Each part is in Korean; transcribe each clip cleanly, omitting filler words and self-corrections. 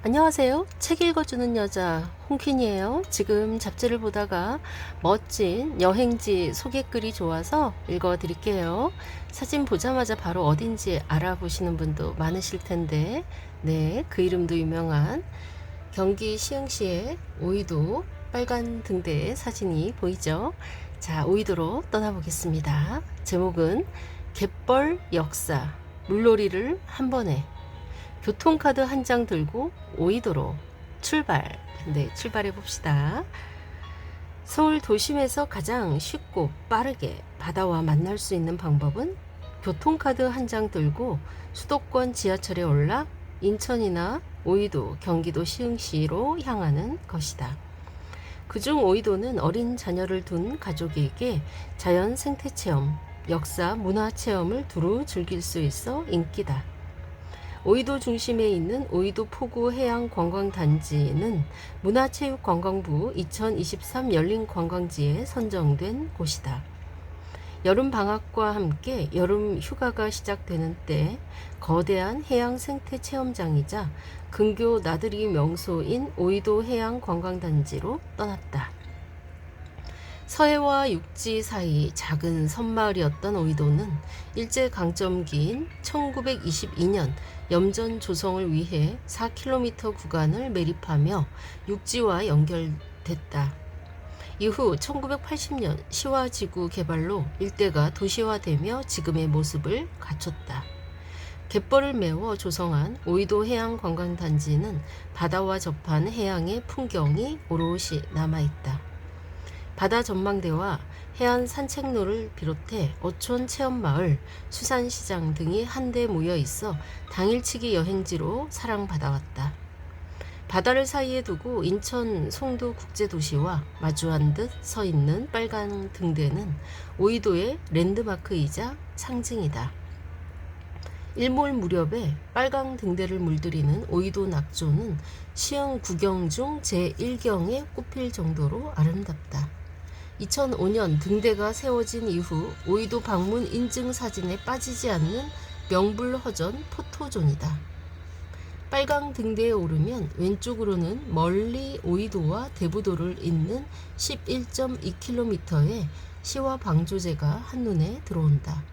안녕하세요. 책 읽어주는 여자 홍퀸이에요. 지금 잡지를 보다가 멋진 여행지 소개글이 좋아서 읽어드릴게요. 사진 보자마자 바로 어딘지 알아보시는 분도 많으실 텐데, 네, 그 이름도 유명한 경기 시흥시의 오이도 빨간 등대의 사진이 보이죠? 자, 오이도로 떠나보겠습니다. 제목은 갯벌 역사, 물놀이를 한 번에. 교통카드 한 장 들고 오이도로 출발. 네, 출발해 봅시다. 서울 도심에서 가장 쉽고 빠르게 바다와 만날 수 있는 방법은 교통카드 한 장 들고 수도권 지하철에 올라 인천이나 오이도, 경기도 시흥시로 향하는 것이다. 그중 오이도는 어린 자녀를 둔 가족에게 자연 생태 체험, 역사, 문화 체험을 두루 즐길 수 있어 인기다. 오이도 중심에 있는 오이도 포구 해양관광단지는 문화체육관광부 2023 열린관광지에 선정된 곳이다. 여름 방학과 함께 여름 휴가가 시작되는 때 거대한 해양 생태 체험장이자 근교 나들이 명소인 오이도 해양관광단지로 떠났다. 서해와 육지 사이 작은 섬마을이었던 오이도는 일제강점기인 1922년 염전 조성을 위해 4km 구간을 매립하며 육지와 연결됐다. 이후 1980년 시화지구 개발로 일대가 도시화되며 지금의 모습을 갖췄다. 갯벌을 메워 조성한 오이도 해양관광단지는 바다와 접한 해양의 풍경이 오롯이 남아있다. 바다 전망대와 해안 산책로를 비롯해 어촌 체험마을, 수산시장 등이 한데 모여 있어 당일치기 여행지로 사랑받아왔다. 바다를 사이에 두고 인천 송도 국제도시와 마주한 듯 서 있는 빨간 등대는 오이도의 랜드마크이자 상징이다. 일몰 무렵에 빨강 등대를 물들이는 오이도 낙조는 시흥 구경 중 제1경에 꼽힐 정도로 아름답다. 2005년 등대가 세워진 이후 오이도 방문 인증 사진에 빠지지 않는 명불허전 포토존이다. 빨강 등대에 오르면 왼쪽으로는 멀리 오이도와 대부도를 잇는 11.2km의 시와 방조제가 한눈에 들어온다.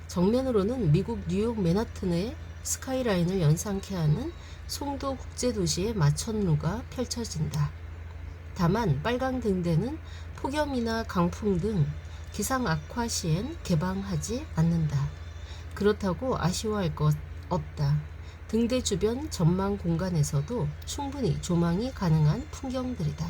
정면으로는 미국 뉴욕 맨하튼의 스카이라인을 연상케 하는 송도 국제도시의 마천루가 펼쳐진다. 다만 빨강 등대는 폭염이나 강풍 등 기상 악화 시엔 개방하지 않는다. 그렇다고 아쉬워할 것 없다. 등대 주변 전망 공간에서도 충분히 조망이 가능한 풍경들이다.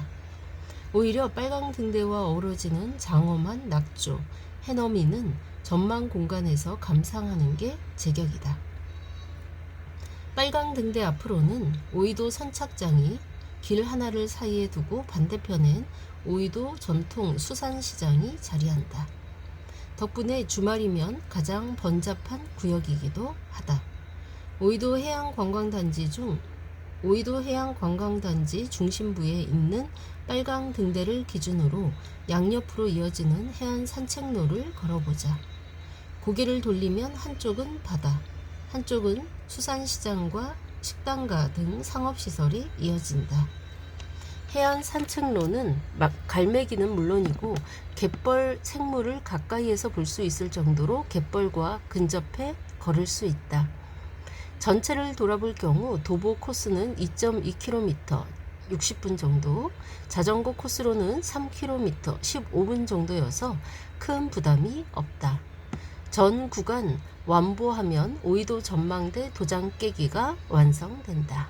오히려 빨강 등대와 어우러지는 장엄한 낙조, 해넘이는 전망 공간에서 감상하는 게 제격이다. 빨강 등대 앞으로는 오이도 선착장이 길 하나를 사이에 두고 반대편엔 오이도 전통 수산시장이 자리한다. 덕분에 주말이면 가장 번잡한 구역이기도 하다. 오이도 해양관광단지 중심부에 있는 빨강 등대를 기준으로 양옆으로 이어지는 해안 산책로를 걸어보자. 고개를 돌리면 한쪽은 바다, 한쪽은 수산시장과 식당가 등 상업시설이 이어진다. 해안 산책로는 갈매기는 물론이고 갯벌 생물을 가까이에서 볼 수 있을 정도로 갯벌과 근접해 걸을 수 있다. 전체를 돌아볼 경우 도보 코스는 2.2km, 60분 정도, 자전거 코스로는 3km, 15분 정도여서 큰 부담이 없다. 전 구간 완보하면 오이도 전망대 도장 깨기가 완성된다.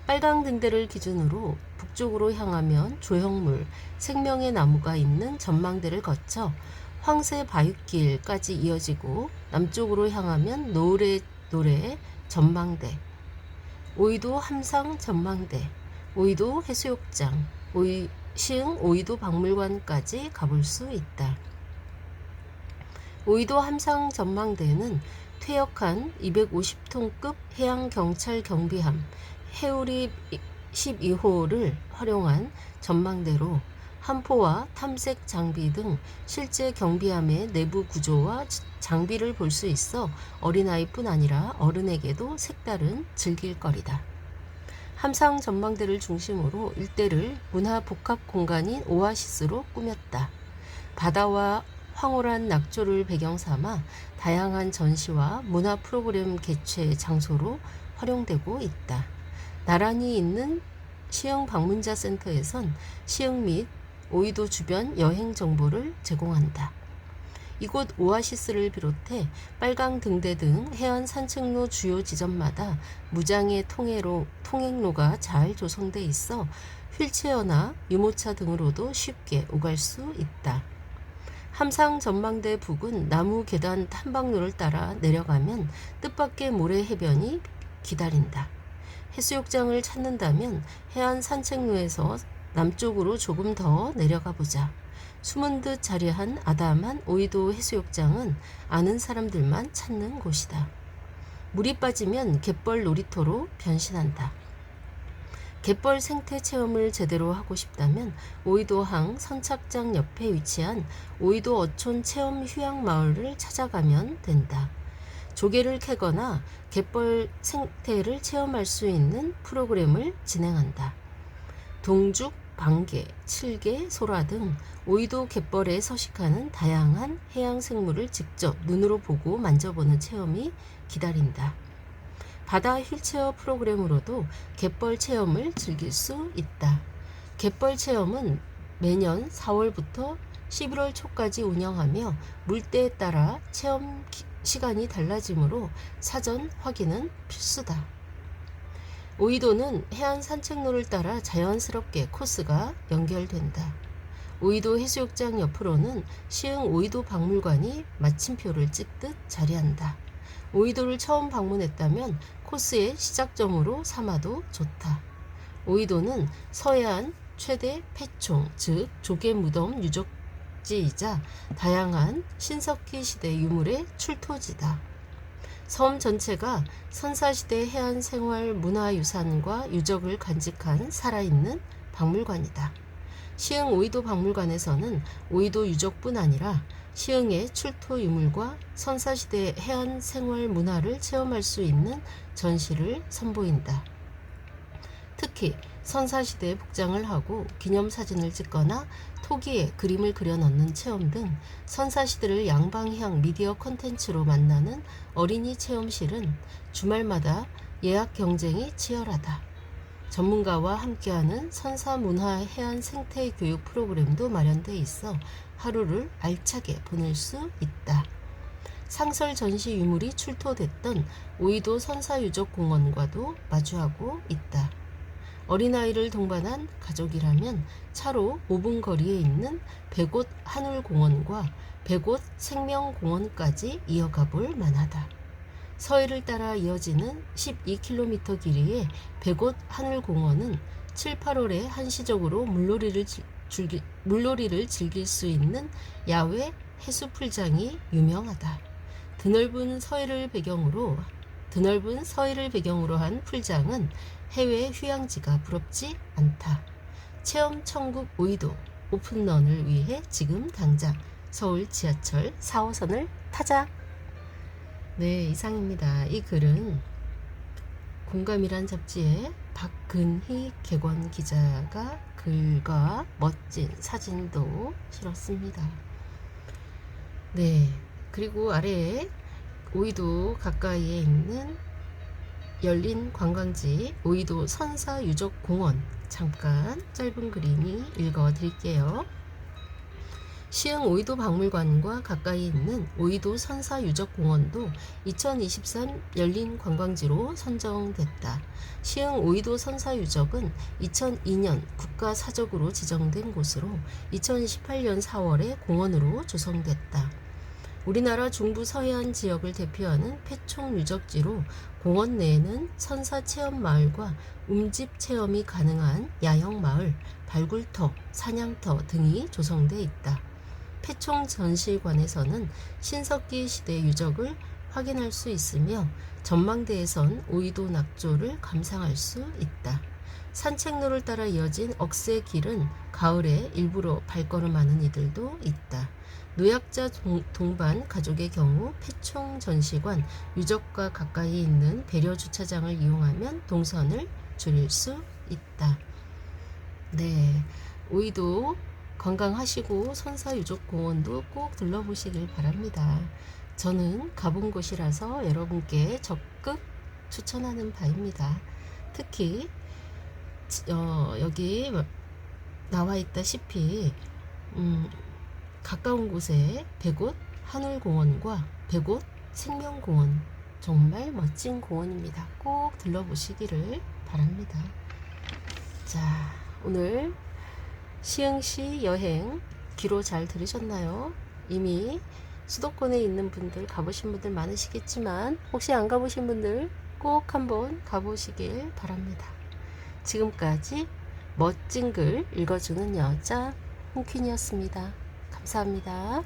빨강 등대를 기준으로 북쪽으로 향하면 조형물, 생명의 나무가 있는 전망대를 거쳐 황새 바윗길까지 이어지고 남쪽으로 향하면 노래 전망대, 오이도 함상 전망대, 오이도 해수욕장, 시흥 오이도 박물관까지 가볼 수 있다. 오이도 함상 전망대는 퇴역한 250톤급 해양경찰 경비함 해우리 12호를 활용한 전망대로 함포와 탐색 장비 등 실제 경비함의 내부 구조와 장비를 볼 수 있어 어린아이뿐 아니라 어른에게도 색다른 즐길거리다. 함상 전망대를 중심으로 일대를 문화 복합 공간인 오아시스로 꾸몄다. 바다와 황홀한 낙조를 배경 삼아 다양한 전시와 문화 프로그램 개최 장소로 활용되고 있다. 나란히 있는 시흥 방문자 센터에선 시흥 및 오이도 주변 여행 정보를 제공한다. 이곳 오아시스를 비롯해 빨강 등대 등 해안 산책로 주요 지점마다 무장의 통행로가 잘 조성돼 있어 휠체어나 유모차 등으로도 쉽게 오갈 수 있다. 함상 전망대 북은 나무 계단 탐방로를 따라 내려가면 뜻밖의 모래 해변이 기다린다. 해수욕장을 찾는다면 해안 산책로에서 남쪽으로 조금 더 내려가 보자. 숨은 듯 자리한 아담한 오이도 해수욕장은 아는 사람들만 찾는 곳이다. 물이 빠지면 갯벌 놀이터로 변신한다. 갯벌 생태 체험을 제대로 하고 싶다면 오이도항 선착장 옆에 위치한 오이도 어촌 체험 휴양 마을을 찾아가면 된다. 조개를 캐거나 갯벌 생태를 체험할 수 있는 프로그램을 진행한다. 동죽, 방개, 칠개, 소라 등 오이도 갯벌에 서식하는 다양한 해양 생물을 직접 눈으로 보고 만져보는 체험이 기다린다. 바다 휠체어 프로그램으로도 갯벌 체험을 즐길 수 있다. 갯벌 체험은 매년 4월부터 11월 초까지 운영하며 물때에 따라 체험 시간이 달라지므로 사전 확인은 필수다. 오이도는 해안 산책로를 따라 자연스럽게 코스가 연결된다. 오이도 해수욕장 옆으로는 시흥 오이도 박물관이 마침표를 찍듯 자리한다. 오이도를 처음 방문했다면 코스의 시작점으로 삼아도 좋다. 오이도는 서해안 최대 폐총, 즉 조개 무덤 유적지이자 다양한 신석기 시대 유물의 출토지다. 섬 전체가 선사시대 해안 생활 문화유산과 유적을 간직한 살아있는 박물관이다. 시흥 오이도 박물관에서는 오이도 유적뿐 아니라 시흥의 출토 유물과 선사시대 해안 생활 문화를 체험할 수 있는 전시를 선보인다. 특히 선사시대 복장을 하고 기념사진을 찍거나 토기에 그림을 그려 넣는 체험 등 선사시대를 양방향 미디어 콘텐츠로 만나는 어린이 체험실은 주말마다 예약 경쟁이 치열하다. 전문가와 함께하는 선사문화 해안 생태 교육 프로그램도 마련돼 있어 하루를 알차게 보낼 수 있다. 상설 전시 유물이 출토됐던 오이도 선사유적공원과도 마주하고 있다. 어린아이를 동반한 가족이라면 차로 5분 거리에 있는 백옷 한울공원과 백옷 생명공원까지 이어가 볼 만하다. 서해를 따라 이어지는 12km 길이의 백옷 한울공원은 7, 8월에 한시적으로 물놀이를 즐길 수 있는 야외 해수풀장이 유명하다. 드넓은 서해를 배경으로 한 풀장은 해외 휴양지가 부럽지 않다. 체험 천국 오이도 오픈런을 위해 지금 당장 서울 지하철 4호선을 타자. 네, 이상입니다. 이 글은 공감이란 잡지에 박근희 객원 기자가 글과 멋진 사진도 실었습니다. 네, 그리고 아래에 오이도 가까이에 있는 열린 관광지 오이도 선사유적공원 잠깐 짧은 그림이 읽어드릴게요. 시흥 오이도 박물관과 가까이 있는 오이도 선사유적공원도 2023 열린 관광지로 선정됐다. 시흥 오이도 선사유적은 2002년 국가사적으로 지정된 곳으로 2018년 4월에 공원으로 조성됐다. 우리나라 중부 서해안 지역을 대표하는 폐총 유적지로 공원 내에는 선사 체험 마을과 움집 체험이 가능한 야영 마을, 발굴터, 사냥터 등이 조성돼 있다. 폐총 전시관에서는 신석기 시대 유적을 확인할 수 있으며 전망대에선 오이도 낙조를 감상할 수 있다. 산책로를 따라 이어진 억새 길은 가을에 일부러 발걸음하는 이들도 있다. 노약자 동반 가족의 경우 폐총 전시관 유적과 가까이 있는 배려 주차장을 이용하면 동선을 줄일 수 있다. 네, 오이도 관광하시고 선사유적공원도 꼭 들러보시길 바랍니다. 저는 가본 곳이라서 여러분께 적극 추천하는 바입니다. 특히 여기 나와 있다시피 가까운 곳에 백옷 한울공원과 백옷 생명공원, 정말 멋진 공원입니다. 꼭 들러보시기를 바랍니다. 자, 오늘 시흥시 여행 귀로 잘 들으셨나요? 이미 수도권에 있는 분들, 가보신 분들 많으시겠지만 혹시 안 가보신 분들 꼭 한번 가보시길 바랍니다. 지금까지 멋진 글 읽어주는 여자 홍퀸이었습니다. 감사합니다.